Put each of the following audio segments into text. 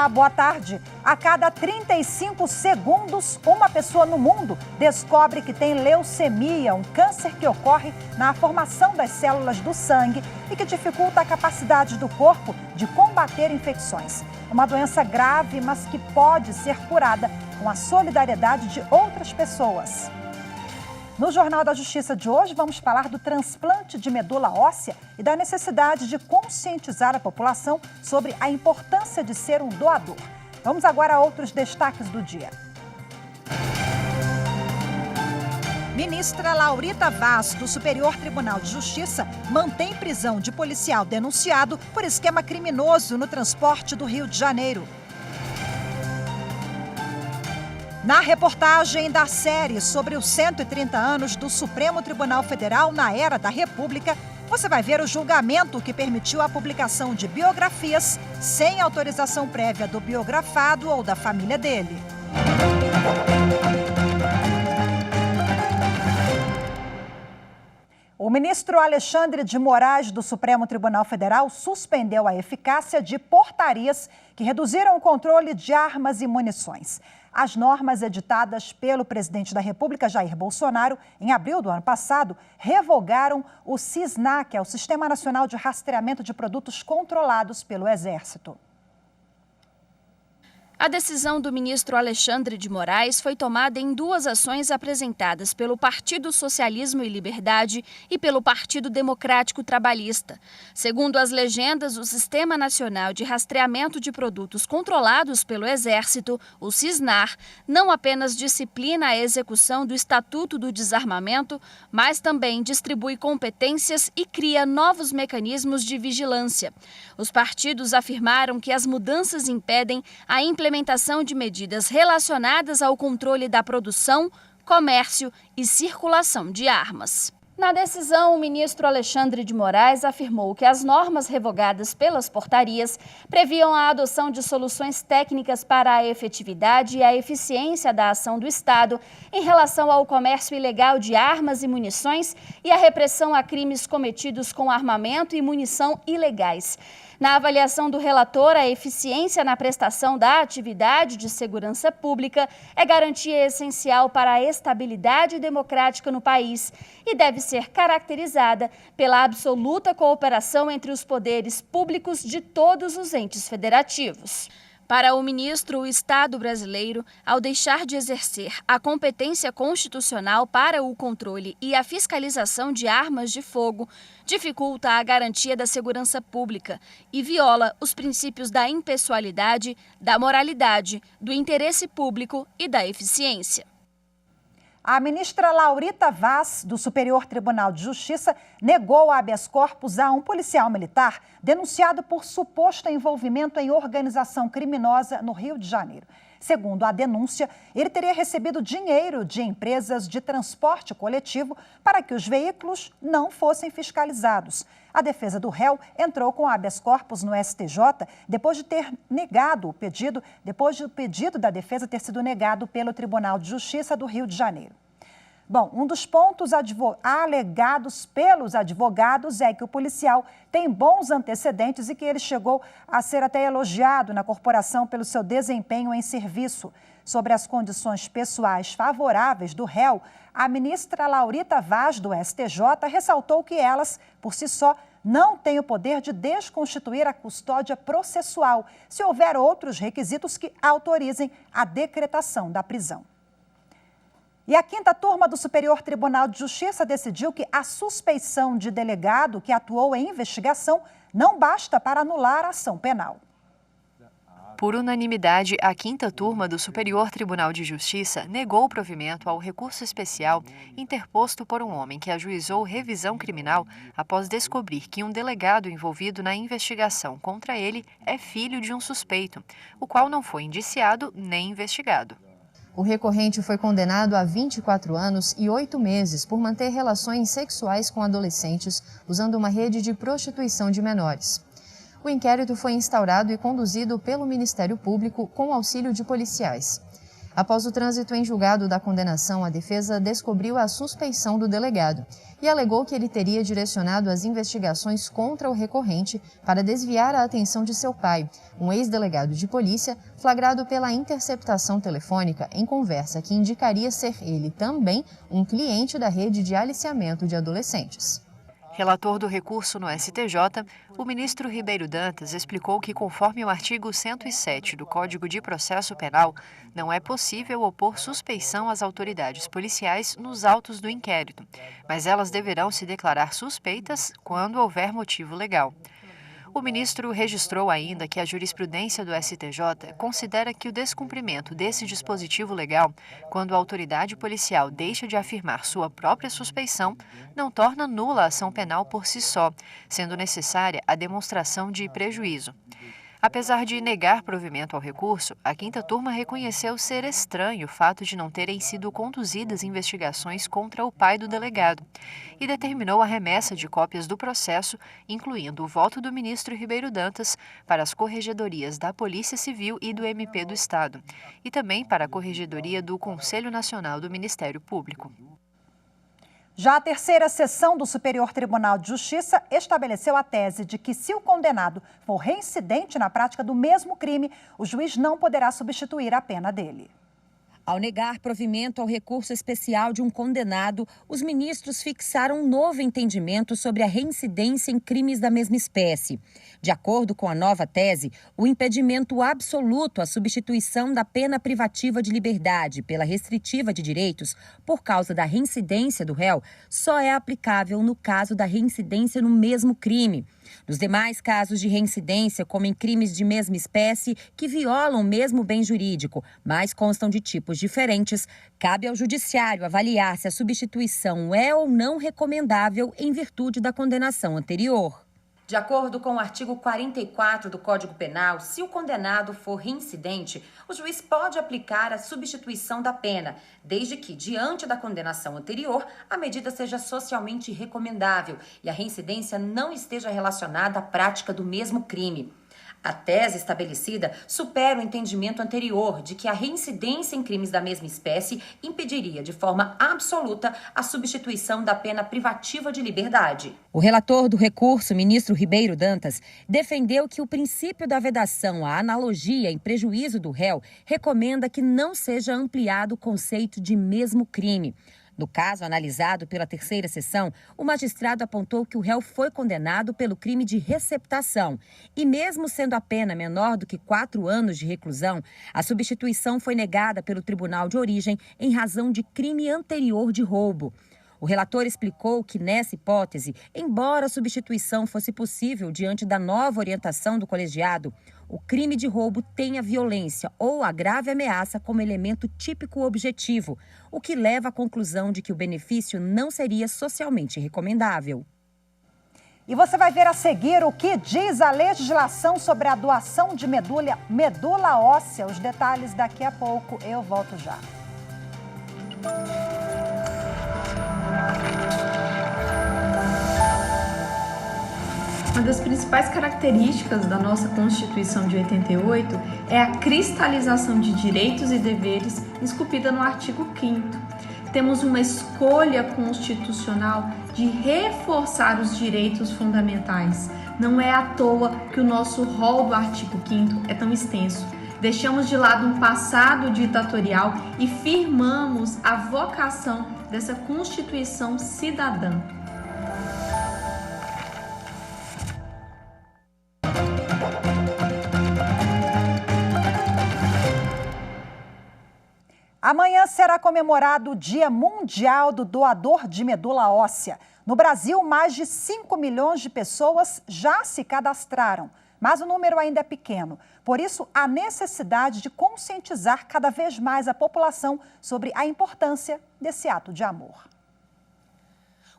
Olá, boa tarde. A cada 35 segundos, uma pessoa no mundo descobre que tem leucemia, um câncer que ocorre na formação das células do sangue e que dificulta a capacidade do corpo de combater infecções. Uma doença grave, mas que pode ser curada com a solidariedade de outras pessoas. No Jornal da Justiça de hoje, vamos falar do transplante de medula óssea e da necessidade de conscientizar a população sobre a importância de ser um doador. Vamos agora a outros destaques do dia. Ministra Laurita Vaz, do Superior Tribunal de Justiça, mantém prisão de policial denunciado por esquema criminoso no transporte do Rio de Janeiro. Na reportagem da série sobre os 130 anos do Supremo Tribunal Federal na Era da República, você vai ver o julgamento que permitiu a publicação de biografias sem autorização prévia do biografado ou da família dele. O ministro Alexandre de Moraes, do Supremo Tribunal Federal, suspendeu a eficácia de portarias que reduziram o controle de armas e munições. As normas editadas pelo presidente da República, Jair Bolsonaro, em abril do ano passado, revogaram o SISNA, que é o Sistema Nacional de Rastreamento de Produtos Controlados pelo Exército. A decisão do ministro Alexandre de Moraes foi tomada em duas ações apresentadas pelo Partido Socialismo e Liberdade e pelo Partido Democrático Trabalhista. Segundo as legendas, o Sistema Nacional de Rastreamento de Produtos Controlados pelo Exército, o SISNAR, não apenas disciplina a execução do Estatuto do Desarmamento, mas também distribui competências e cria novos mecanismos de vigilância. Os partidos afirmaram que as mudanças impedem a implementação de medidas relacionadas ao controle da produção, comércio e circulação de armas. Na decisão, o ministro Alexandre de Moraes afirmou que as normas revogadas pelas portarias previam a adoção de soluções técnicas para a efetividade e a eficiência da ação do Estado em relação ao comércio ilegal de armas e munições e a repressão a crimes cometidos com armamento e munição ilegais. Na avaliação do relator, a eficiência na prestação da atividade de segurança pública é garantia essencial para a estabilidade democrática no país e deve ser caracterizada pela absoluta cooperação entre os poderes públicos de todos os entes federativos. Para o ministro, o Estado brasileiro, ao deixar de exercer a competência constitucional para o controle e a fiscalização de armas de fogo, dificulta a garantia da segurança pública e viola os princípios da impessoalidade, da moralidade, do interesse público e da eficiência. A ministra Laurita Vaz, do Superior Tribunal de Justiça, negou o habeas corpus a um policial militar denunciado por suposto envolvimento em organização criminosa no Rio de Janeiro. Segundo a denúncia, ele teria recebido dinheiro de empresas de transporte coletivo para que os veículos não fossem fiscalizados. A defesa do réu entrou com habeas corpus no STJ depois de ter negado o pedido, depois do pedido da defesa ter sido negado pelo Tribunal de Justiça do Rio de Janeiro. Bom, um dos pontos alegados pelos advogados é que o policial tem bons antecedentes e que ele chegou a ser até elogiado na corporação pelo seu desempenho em serviço. Sobre as condições pessoais favoráveis do réu, a ministra Laurita Vaz, do STJ, ressaltou que elas, por si só, não têm o poder de desconstituir a custódia processual, se houver outros requisitos que autorizem a decretação da prisão. E a quinta turma do Superior Tribunal de Justiça decidiu que a suspeição de delegado que atuou em investigação não basta para anular a ação penal. Por unanimidade, a quinta turma do Superior Tribunal de Justiça negou o provimento ao recurso especial interposto por um homem que ajuizou revisão criminal após descobrir que um delegado envolvido na investigação contra ele é filho de um suspeito, o qual não foi indiciado nem investigado. O recorrente foi condenado a 24 anos e 8 meses por manter relações sexuais com adolescentes usando uma rede de prostituição de menores. O inquérito foi instaurado e conduzido pelo Ministério Público com auxílio de policiais. Após o trânsito em julgado da condenação, a defesa descobriu a suspeição do delegado e alegou que ele teria direcionado as investigações contra o recorrente para desviar a atenção de seu pai, um ex-delegado de polícia, flagrado pela interceptação telefônica em conversa que indicaria ser ele também um cliente da rede de aliciamento de adolescentes. Relator do recurso no STJ, o ministro Ribeiro Dantas explicou que, conforme o artigo 107 do Código de Processo Penal, não é possível opor suspeição às autoridades policiais nos autos do inquérito, mas elas deverão se declarar suspeitas quando houver motivo legal. O ministro registrou ainda que a jurisprudência do STJ considera que o descumprimento desse dispositivo legal, quando a autoridade policial deixa de afirmar sua própria suspeição, não torna nula a ação penal por si só, sendo necessária a demonstração de prejuízo. Apesar de negar provimento ao recurso, a quinta turma reconheceu ser estranho o fato de não terem sido conduzidas investigações contra o pai do delegado e determinou a remessa de cópias do processo, incluindo o voto do ministro Ribeiro Dantas, para as corregedorias da Polícia Civil e do MP do Estado, e também para a corregedoria do Conselho Nacional do Ministério Público. Já a terceira sessão do Superior Tribunal de Justiça estabeleceu a tese de que, se o condenado for reincidente na prática do mesmo crime, o juiz não poderá substituir a pena dele. Ao negar provimento ao recurso especial de um condenado, os ministros fixaram um novo entendimento sobre a reincidência em crimes da mesma espécie. De acordo com a nova tese, o impedimento absoluto à substituição da pena privativa de liberdade pela restritiva de direitos por causa da reincidência do réu só é aplicável no caso da reincidência no mesmo crime. Nos demais casos de reincidência, como em crimes de mesma espécie que violam o mesmo bem jurídico, mas constam de tipos diferentes, cabe ao judiciário avaliar se a substituição é ou não recomendável em virtude da condenação anterior. De acordo com o artigo 44 do Código Penal, se o condenado for reincidente, o juiz pode aplicar a substituição da pena, desde que, diante da condenação anterior, a medida seja socialmente recomendável e a reincidência não esteja relacionada à prática do mesmo crime. A tese estabelecida supera o entendimento anterior de que a reincidência em crimes da mesma espécie impediria de forma absoluta a substituição da pena privativa de liberdade. O relator do recurso, ministro Ribeiro Dantas, defendeu que o princípio da vedação à analogia em prejuízo do réu recomenda que não seja ampliado o conceito de mesmo crime. No caso analisado pela terceira sessão, o magistrado apontou que o réu foi condenado pelo crime de receptação e, mesmo sendo a pena menor do que 4 anos de reclusão, a substituição foi negada pelo tribunal de origem em razão de crime anterior de roubo. O relator explicou que, nessa hipótese, embora a substituição fosse possível diante da nova orientação do colegiado, o crime de roubo tem a violência ou a grave ameaça como elemento típico objetivo, o que leva à conclusão de que o benefício não seria socialmente recomendável. E você vai ver a seguir o que diz a legislação sobre a doação de medula óssea. Os detalhes daqui a pouco. Eu volto já. Uma das principais características da nossa Constituição de 88 é a cristalização de direitos e deveres esculpida no artigo 5º. Temos uma escolha constitucional de reforçar os direitos fundamentais. Não é à toa que o nosso rol do artigo 5º é tão extenso. Deixamos de lado um passado ditatorial e firmamos a vocação dessa Constituição cidadã. Amanhã será comemorado o Dia Mundial do Doador de Medula Óssea. No Brasil, mais de 5 milhões de pessoas já se cadastraram, mas o número ainda é pequeno. Por isso, há necessidade de conscientizar cada vez mais a população sobre a importância desse ato de amor.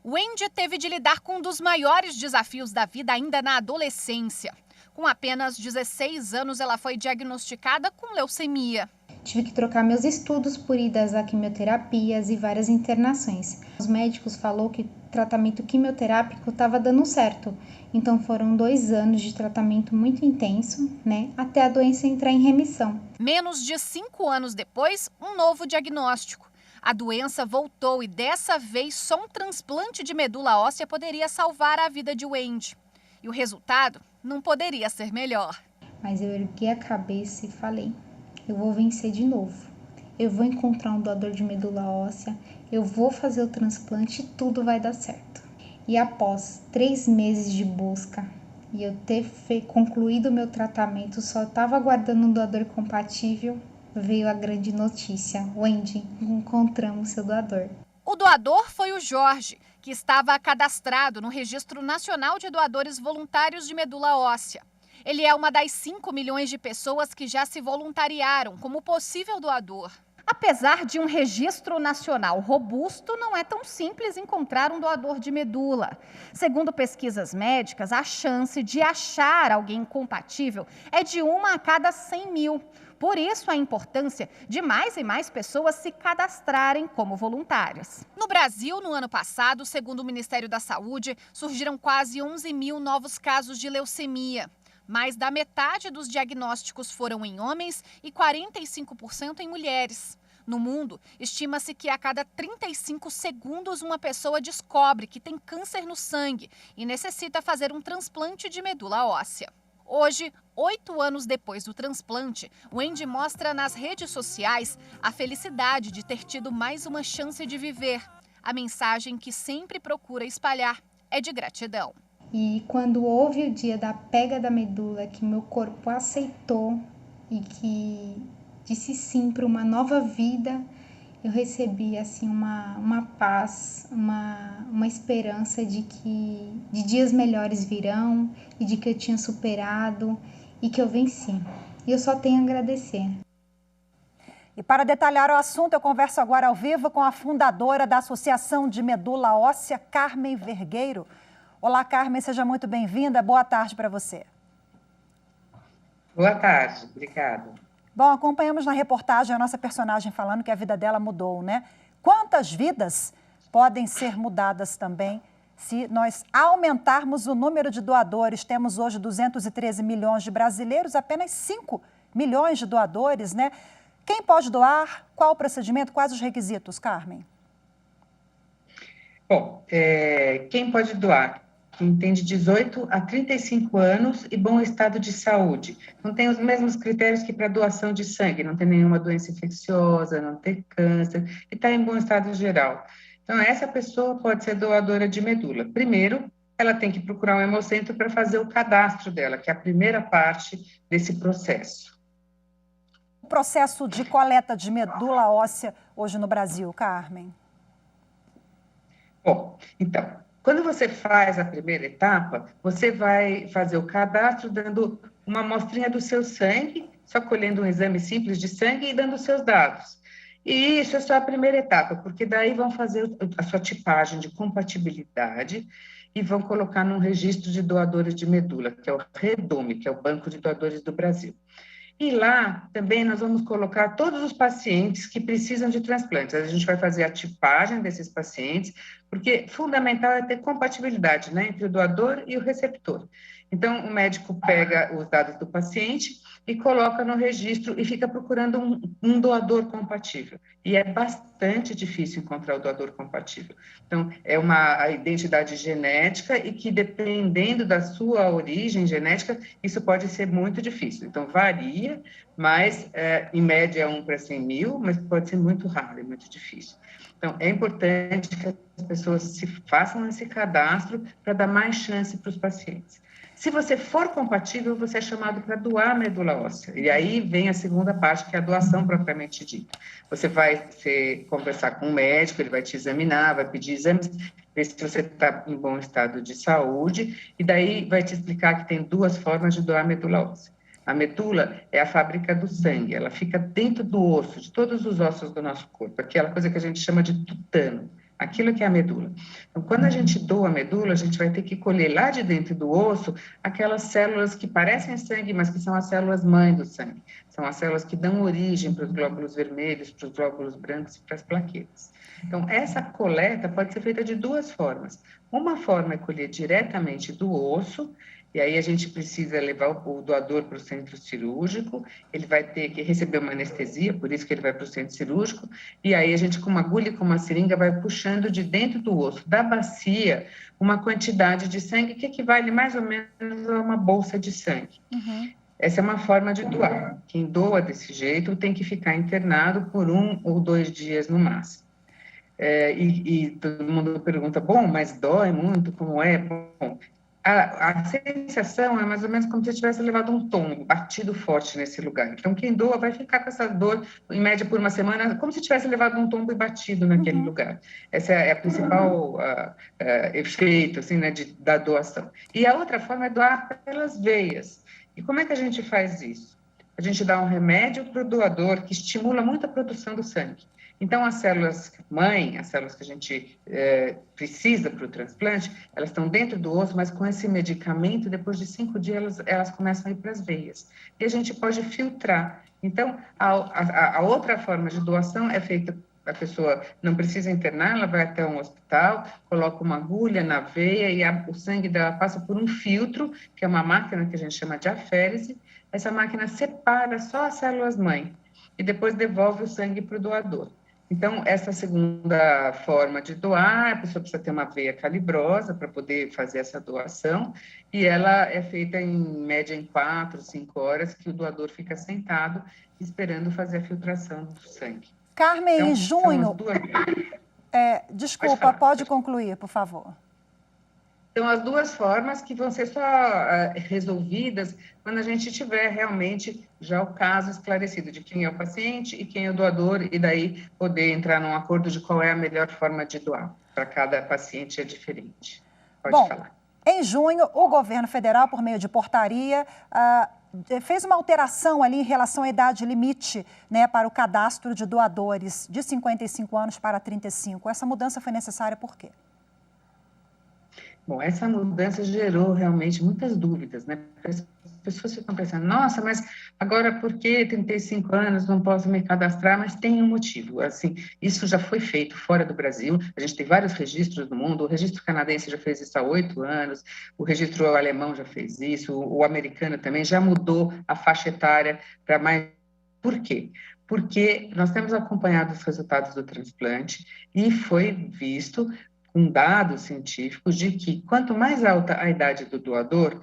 Wendy teve de lidar com um dos maiores desafios da vida ainda na adolescência. Com apenas 16 anos, ela foi diagnosticada com leucemia. Tive que trocar meus estudos por idas a quimioterapias e várias internações. Os médicos falaram que o tratamento quimioterápico estava dando certo. Então foram 2 anos de tratamento muito intenso, até a doença entrar em remissão. Menos de 5 anos depois, um novo diagnóstico. A doença voltou e dessa vez só um transplante de medula óssea poderia salvar a vida de Wendy. E o resultado não poderia ser melhor. Mas eu ergui a cabeça e falei, eu vou vencer de novo. Eu vou encontrar um doador de medula óssea, eu vou fazer o transplante e tudo vai dar certo. E após 3 meses de busca e eu ter concluído o meu tratamento, só estava aguardando um doador compatível, veio a grande notícia. Wendy, encontramos seu doador. O doador foi o Jorge, que estava cadastrado no Registro Nacional de Doadores Voluntários de Medula Óssea. Ele é uma das 5 milhões de pessoas que já se voluntariaram como possível doador. Apesar de um registro nacional robusto, não é tão simples encontrar um doador de medula. Segundo pesquisas médicas, a chance de achar alguém compatível é de 1 a cada 100 mil. Por isso, a importância de mais e mais pessoas se cadastrarem como voluntárias. No Brasil, no ano passado, segundo o Ministério da Saúde, surgiram quase 11 mil novos casos de leucemia. Mais da metade dos diagnósticos foram em homens e 45% em mulheres. No mundo, estima-se que a cada 35 segundos uma pessoa descobre que tem câncer no sangue e necessita fazer um transplante de medula óssea. Hoje, 8 anos depois do transplante, Wendy mostra nas redes sociais a felicidade de ter tido mais uma chance de viver. A mensagem que sempre procura espalhar é de gratidão. E quando houve o dia da pega da medula, que meu corpo aceitou e que disse sim para uma nova vida, eu recebi assim uma paz, uma esperança de que de dias melhores virão e de que eu tinha superado e que eu venci. E eu só tenho a agradecer. E para detalhar o assunto, eu converso agora ao vivo com a fundadora da Associação de Medula Óssea, Carmen Vergueiro. Olá, Carmen, seja muito bem-vinda. Boa tarde para você. Boa tarde, obrigada. Bom, acompanhamos na reportagem a nossa personagem falando que a vida dela mudou, né? Quantas vidas podem ser mudadas também se nós aumentarmos o número de doadores? Temos hoje 213 milhões de brasileiros, apenas 5 milhões de doadores, né? Quem pode doar? Qual o procedimento? Quais os requisitos, Carmen? Bom, quem pode doar? Quem tem de 18 a 35 anos e bom estado de saúde. Não tem os mesmos critérios que para doação de sangue, não tem nenhuma doença infecciosa, não tem câncer, e está em bom estado geral. Então, essa pessoa pode ser doadora de medula. Primeiro, ela tem que procurar um hemocentro para fazer o cadastro dela, que é a primeira parte desse processo. O processo de coleta de medula óssea hoje no Brasil, Carmen? Bom, então, quando você faz a primeira etapa, você vai fazer o cadastro dando uma amostrinha do seu sangue, só colhendo um exame simples de sangue e dando os seus dados. E isso é só a primeira etapa, porque daí vão fazer a sua tipagem de compatibilidade e vão colocar num registro de doadores de medula, que é o REDOME, que é o Banco de Doadores do Brasil. E lá também nós vamos colocar todos os pacientes que precisam de transplantes. A gente vai fazer a tipagem desses pacientes, porque fundamental é ter compatibilidade, né, entre o doador e o receptor. Então, o médico pega os dados do paciente e coloca no registro e fica procurando um doador compatível. E é bastante difícil encontrar o doador compatível. Então, é a identidade genética e que, dependendo da sua origem genética, isso pode ser muito difícil. Então, varia, mas, em média, é 1 para 100 mil, mas pode ser muito raro, é muito difícil. Então, é importante que as pessoas se façam esse cadastro para dar mais chance para os pacientes. Se você for compatível, você é chamado para doar medula óssea. E aí vem a segunda parte, que é a doação propriamente dita. Você vai conversar com o médico, ele vai te examinar, vai pedir exames, ver se você está em bom estado de saúde, e daí vai te explicar que tem 2 formas de doar medula óssea. A medula é a fábrica do sangue, ela fica dentro do osso, de todos os ossos do nosso corpo, aquela coisa que a gente chama de tutano. Aquilo que é a medula. Então, quando a gente doa a medula, a gente vai ter que colher lá de dentro do osso aquelas células que parecem sangue, mas que são as células mãe do sangue. São as células que dão origem para os glóbulos vermelhos, para os glóbulos brancos e para as plaquetas. Então, essa coleta pode ser feita de duas formas. Uma forma é colher diretamente do osso, e aí a gente precisa levar o doador para o centro cirúrgico, ele vai ter que receber uma anestesia, por isso que ele vai para o centro cirúrgico, e aí a gente com uma agulha e com uma seringa vai puxando de dentro do osso, da bacia, uma quantidade de sangue que equivale mais ou menos a uma bolsa de sangue. Uhum. Essa é uma forma de doar. Quem doa desse jeito tem que ficar internado por 1 ou 2 dias no máximo. E todo mundo pergunta, bom, mas dói muito, como é? Bom, a sensação é mais ou menos como se tivesse levado um tombo, batido forte nesse lugar. Então, quem doa vai ficar com essa dor, em média, por uma semana, como se tivesse levado um tombo e batido naquele lugar. Essa é a principal efeito, assim, né, da doação. E a outra forma é doar pelas veias. E como é que a gente faz isso? A gente dá um remédio para o doador que estimula muito a produção do sangue. Então, as células mãe, as células que a gente precisa para o transplante, elas estão dentro do osso, mas com esse medicamento, depois de 5 dias, elas começam a ir para as veias. E a gente pode filtrar. Então, a outra forma de doação é feita, a pessoa não precisa internar, ela vai até um hospital, coloca uma agulha na veia e o sangue dela passa por um filtro, que é uma máquina que a gente chama de aférese. Essa máquina separa só as células mãe e depois devolve o sangue para o doador. Então, essa segunda forma de doar, a pessoa precisa ter uma veia calibrosa para poder fazer essa doação, e ela é feita em média em 4, 5 horas, que o doador fica sentado esperando fazer a filtração do sangue. Carmen, então, em junho... Desculpa, pode concluir, por favor. São as duas formas que vão ser só resolvidas quando a gente tiver realmente já o caso esclarecido de quem é o paciente e quem é o doador, e daí poder entrar num acordo de qual é a melhor forma de doar. Para cada paciente é diferente. Pode falar. Em junho, o governo federal, por meio de portaria, fez uma alteração ali em relação à idade limite, né, para o cadastro de doadores de 55 anos para 35. Essa mudança foi necessária por quê? Bom, essa mudança gerou realmente muitas dúvidas, né? As pessoas ficam pensando, nossa, mas agora por que 35 anos não posso me cadastrar? Mas tem um motivo, assim, isso já foi feito fora do Brasil, a gente tem vários registros no mundo, o registro canadense já fez isso há 8 anos, o registro alemão já fez isso, o americano também já mudou a faixa etária para mais... Por quê? Porque nós temos acompanhado os resultados do transplante e foi visto com dados científicos de que quanto mais alta a idade do doador,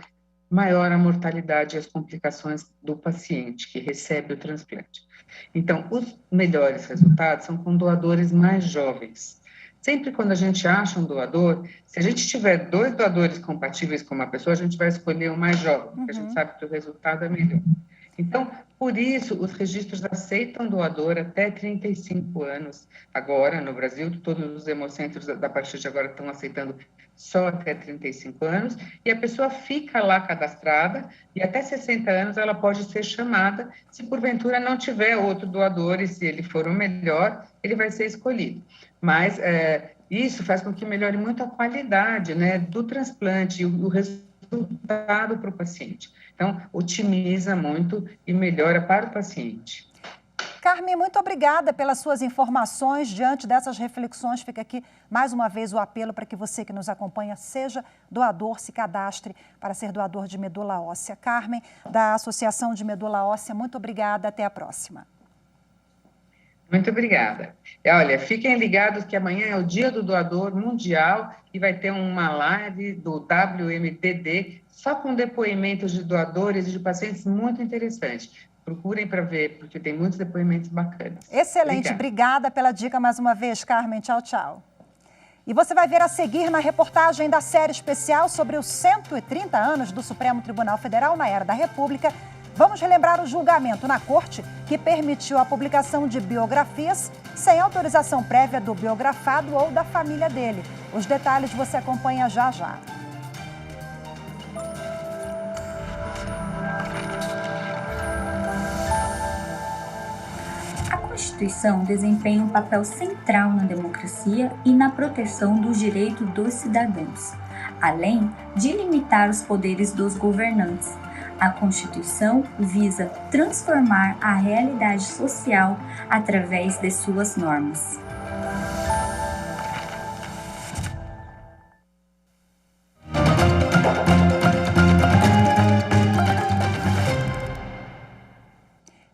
maior a mortalidade e as complicações do paciente que recebe o transplante. Então, os melhores resultados são com doadores mais jovens. Sempre quando a gente acha um doador, se a gente tiver 2 doadores compatíveis com uma pessoa, a gente vai escolher o mais jovem, porque a gente sabe que o resultado é melhor. Então, por isso, os registros aceitam doador até 35 anos. Agora, no Brasil, todos os hemocentros, a partir de agora, estão aceitando só até 35 anos, e a pessoa fica lá cadastrada, e até 60 anos ela pode ser chamada, se porventura não tiver outro doador, e se ele for o melhor, ele vai ser escolhido. Mas isso faz com que melhore muito a qualidade, né, do transplante e o resultado para o paciente. Então, otimiza muito e melhora para o paciente. Carmen, muito obrigada pelas suas informações. Diante dessas reflexões, fica aqui mais uma vez o apelo para que você que nos acompanha seja doador, se cadastre para ser doador de medula óssea. Carmen, da Associação de Medula Óssea, muito obrigada. Até a próxima. Muito obrigada. Olha, fiquem ligados que amanhã é o Dia do Doador Mundial e vai ter uma live do WMDD só com depoimentos de doadores e de pacientes muito interessantes. Procurem para ver, porque tem muitos depoimentos bacanas. Excelente. Obrigada pela dica mais uma vez, Carmen. Tchau, tchau. E você vai ver a seguir na reportagem da série especial sobre os 130 anos do Supremo Tribunal Federal na era da República. Vamos relembrar o julgamento na corte que permitiu a publicação de biografias sem autorização prévia do biografado ou da família dele. Os detalhes você acompanha já já. A Constituição desempenha um papel central na democracia e na proteção dos direitos dos cidadãos, além de limitar os poderes dos governantes. A Constituição visa transformar a realidade social através de suas normas.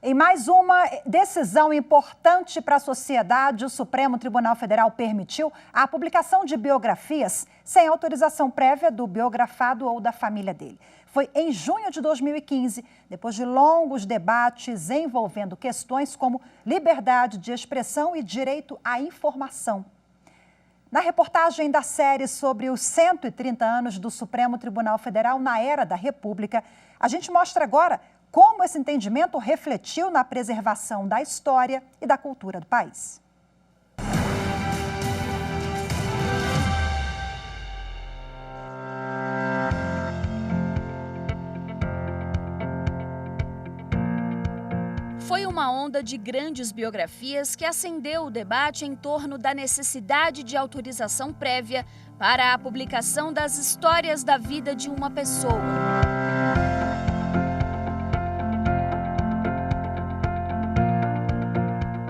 Em mais uma decisão importante para a sociedade, o Supremo Tribunal Federal permitiu a publicação de biografias sem autorização prévia do biografado ou da família dele. Foi em junho de 2015, depois de longos debates envolvendo questões como liberdade de expressão e direito à informação. Na reportagem da série sobre os 130 anos do Supremo Tribunal Federal na era da República, a gente mostra agora como esse entendimento refletiu na preservação da história e da cultura do país. Foi uma onda de grandes biografias que acendeu o debate em torno da necessidade de autorização prévia para a publicação das histórias da vida de uma pessoa.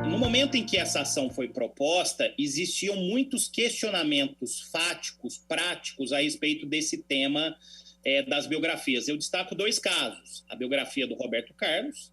No momento em que essa ação foi proposta, existiam muitos questionamentos fáticos, práticos a respeito desse tema das biografias. Eu destaco dois casos, a biografia do Roberto Carlos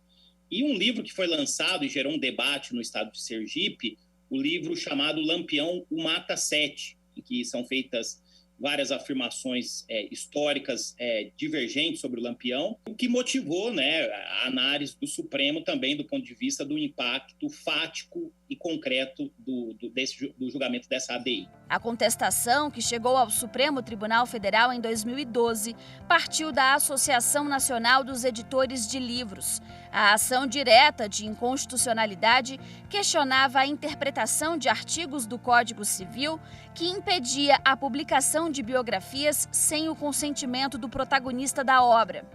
e um livro que foi lançado e gerou um debate no estado de Sergipe, o livro chamado Lampião, o Mata 7, em que são feitas várias afirmações históricas divergentes sobre o Lampião, o que motivou, a análise do Supremo também do ponto de vista do impacto fático e concreto do julgamento dessa ADI. A contestação, que chegou ao Supremo Tribunal Federal em 2012, partiu da Associação Nacional dos Editores de Livros. A ação direta de inconstitucionalidade questionava a interpretação de artigos do Código Civil que impedia a publicação de biografias sem o consentimento do protagonista da obra.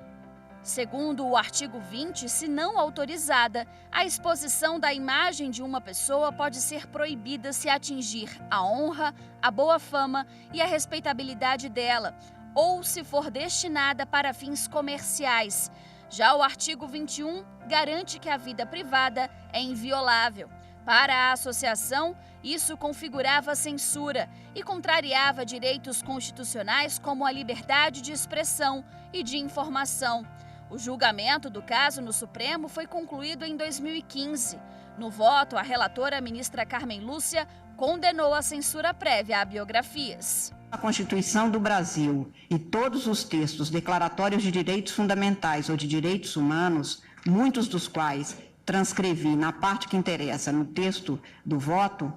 Segundo o artigo 20, se não autorizada, a exposição da imagem de uma pessoa pode ser proibida se atingir a honra, a boa fama e a respeitabilidade dela, ou se for destinada para fins comerciais. Já o artigo 21 garante que a vida privada é inviolável. Para a associação, isso configurava censura e contrariava direitos constitucionais como a liberdade de expressão e de informação. O julgamento do caso no Supremo foi concluído em 2015. No voto, a relatora, ministra Carmen Lúcia, condenou a censura prévia a biografias. A Constituição do Brasil e todos os textos declaratórios de direitos fundamentais ou de direitos humanos, muitos dos quais transcrevi na parte que interessa no texto do voto,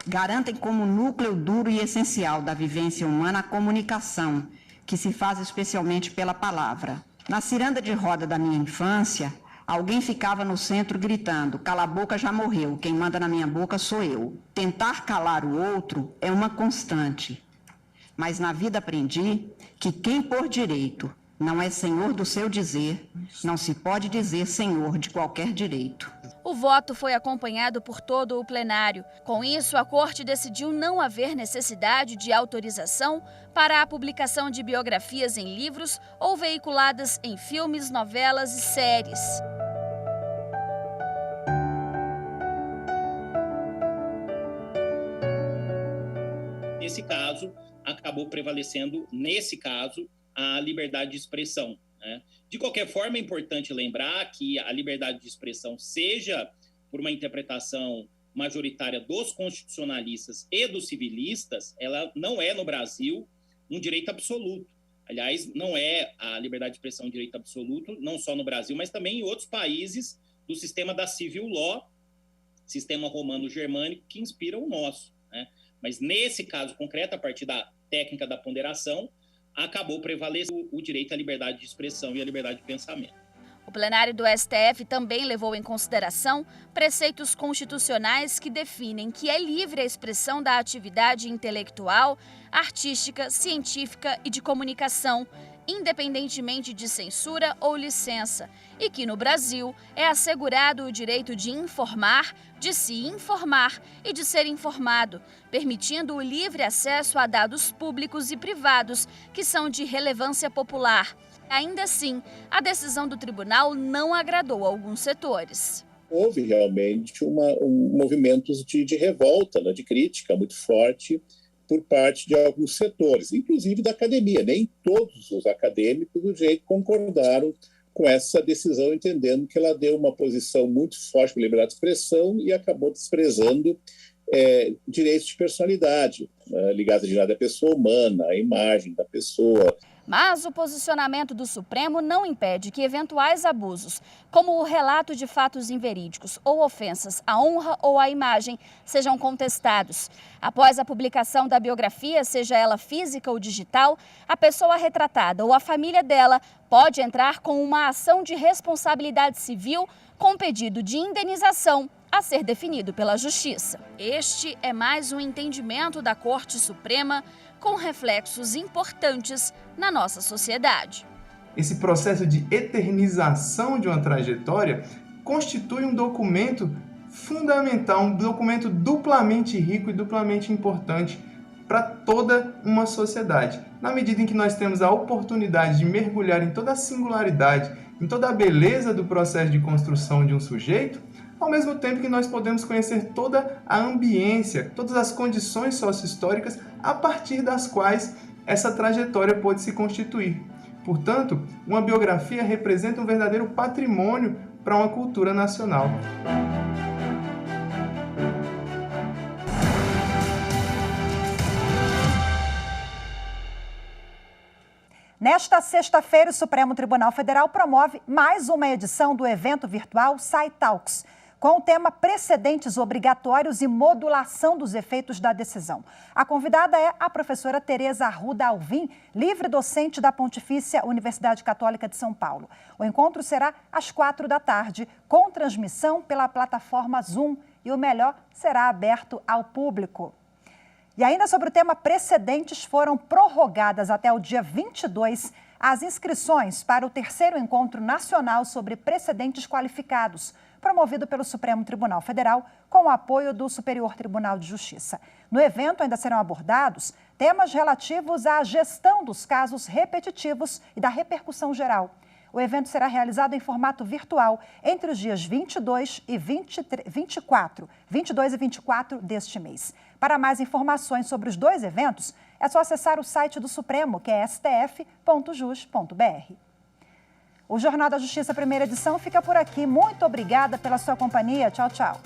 garantem como núcleo duro e essencial da vivência humana a comunicação, que se faz especialmente pela palavra. Na ciranda de roda da minha infância, alguém ficava no centro gritando: "Cala a boca, já morreu, quem manda na minha boca sou eu". Tentar calar o outro é uma constante. Mas na vida aprendi que quem por direito não é senhor do seu dizer, não se pode dizer senhor de qualquer direito. O voto foi acompanhado por todo o plenário. Com isso, a Corte decidiu não haver necessidade de autorização para a publicação de biografias em livros ou veiculadas em filmes, novelas e séries. Nesse caso, acabou prevalecendo, a liberdade de expressão. De qualquer forma, é importante lembrar que a liberdade de expressão, seja por uma interpretação majoritária dos constitucionalistas e dos civilistas, ela não é, no Brasil, um direito absoluto. Aliás, não é a liberdade de expressão um direito absoluto, não só no Brasil, mas também em outros países do sistema da civil law, sistema romano-germânico, que inspira o nosso. Mas nesse caso concreto, a partir da técnica da ponderação, acabou prevalecendo o direito à liberdade de expressão e à liberdade de pensamento. O plenário do STF também levou em consideração preceitos constitucionais que definem que é livre a expressão da atividade intelectual, artística, científica e de comunicação, independentemente de censura ou licença, e que no Brasil é assegurado o direito de informar, de se informar e de ser informado, permitindo o livre acesso a dados públicos e privados que são de relevância popular. Ainda assim, a decisão do tribunal não agradou a alguns setores. Houve realmente movimentos de revolta, de crítica muito forte por parte de alguns setores, inclusive da academia. Nem todos os acadêmicos do direito concordaram com essa decisão, entendendo que ela deu uma posição muito forte para a liberdade de expressão e acabou desprezando direitos de personalidade, ligados à dignidade da pessoa humana, à imagem da pessoa. Mas o posicionamento do Supremo não impede que eventuais abusos, como o relato de fatos inverídicos ou ofensas à honra ou à imagem, sejam contestados. Após a publicação da biografia, seja ela física ou digital, a pessoa retratada ou a família dela pode entrar com uma ação de responsabilidade civil com pedido de indenização a ser definido pela Justiça. Este é mais um entendimento da Corte Suprema com reflexos importantes na nossa sociedade. Esse processo de eternização de uma trajetória constitui um documento fundamental, um documento duplamente rico e duplamente importante para toda uma sociedade. Na medida em que nós temos a oportunidade de mergulhar em toda a singularidade, em toda a beleza do processo de construção de um sujeito, ao mesmo tempo que nós podemos conhecer toda a ambiência, todas as condições socio-históricas a partir das quais essa trajetória pode se constituir. Portanto, uma biografia representa um verdadeiro patrimônio para uma cultura nacional. Nesta sexta-feira, o Supremo Tribunal Federal promove mais uma edição do evento virtual SciTalks, com o tema Precedentes Obrigatórios e Modulação dos Efeitos da Decisão. A convidada é a professora Tereza Arruda Alvim, livre docente da Pontifícia Universidade Católica de São Paulo. O encontro será às 16h, com transmissão pela plataforma Zoom, e o melhor, será aberto ao público. E ainda sobre o tema precedentes, foram prorrogadas até o dia 22 as inscrições para o 3º Encontro Nacional sobre Precedentes Qualificados, promovido pelo Supremo Tribunal Federal, com o apoio do Superior Tribunal de Justiça. No evento ainda serão abordados temas relativos à gestão dos casos repetitivos e da repercussão geral. O evento será realizado em formato virtual entre os dias 22 e 24 deste mês. Para mais informações sobre os dois eventos, é só acessar o site do Supremo, que é stf.jus.br. O Jornal da Justiça, primeira edição, fica por aqui. Muito obrigada pela sua companhia. Tchau, tchau.